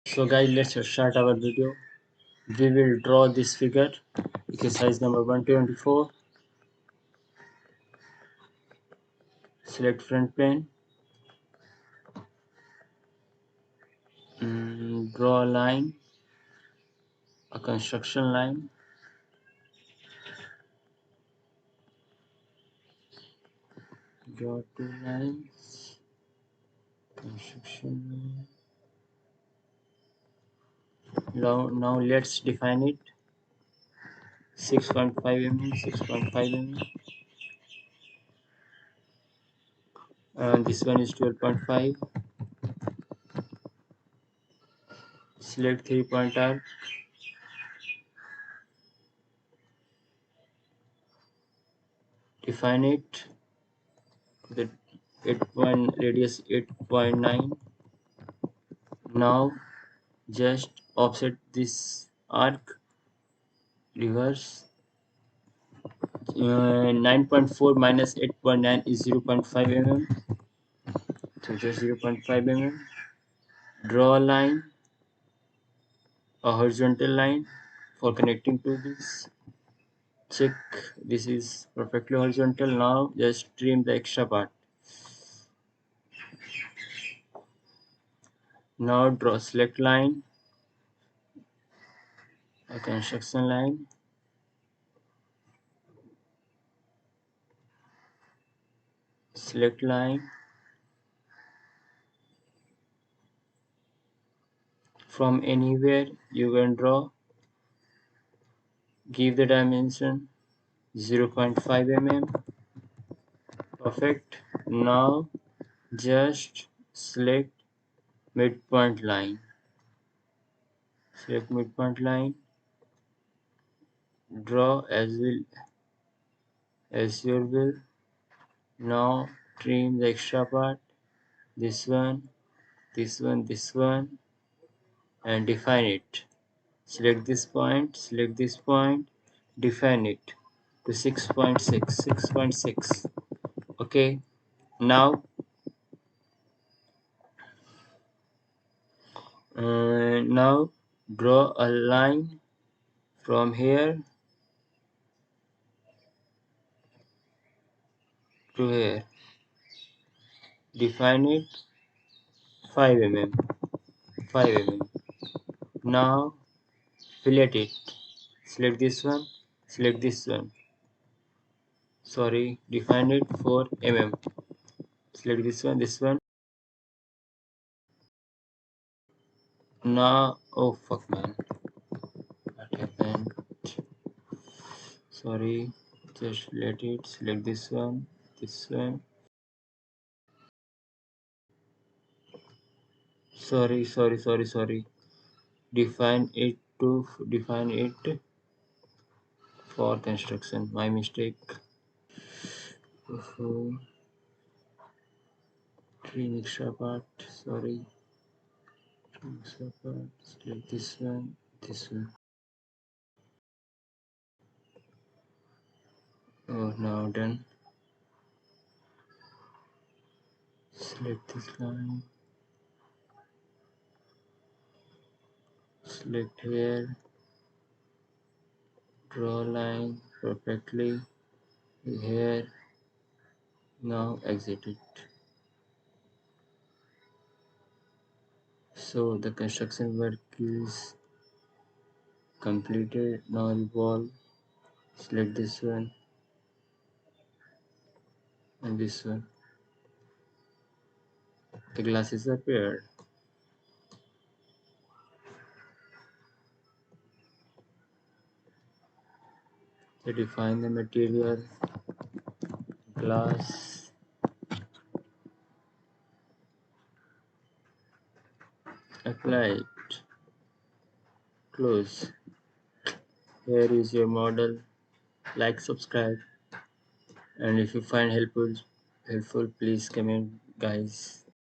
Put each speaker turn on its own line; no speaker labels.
So guys, let's start our video. We will draw this figure, exercise number 124. Select front plane. Draw a line, a construction line. Draw two lines, construction line. Now let's define it. 6.5 mm, 6.5 mm. And this one is 12.5. Select 3-point arc. Define it. The 8 radius 8.9. Now just offset this arc, reverse. 9.4 minus 8.9 is 0.5 mm. So just 0.5 mm. Draw a line, a horizontal line for connecting to this. Check this is perfectly horizontal. Now just trim the extra part. Now draw select line, a construction line. Select line. From anywhere you can draw. Give the dimension 0.5 mm. Perfect. Now just select midpoint line. Select midpoint line. Draw as your will. Now trim the extra part. This one, this one, this one, and define it. Select this point, define it to 6.6, 6.6. Okay. Now draw a line from here to here. Define it 5 mm. 5 mm. Now fillet it. Select this one. Select this one. Sorry, define it 4 mm. Select this one. This one. Now, oh fuck man, what happened? Sorry, just let it. Select this one. This one. Sorry. Define it for construction. My mistake. Trim extra part. Sorry. Trim extra part. Select this one. This one. Oh, now done. Select this line. Select here. Draw line perfectly here. Now exit it. So the construction work is completed. Now revolve. Select this one and this one. The glasses are paired. So define the material, glass, apply it, close. Here is your model. Like, subscribe, and if you find helpful, please comment, guys.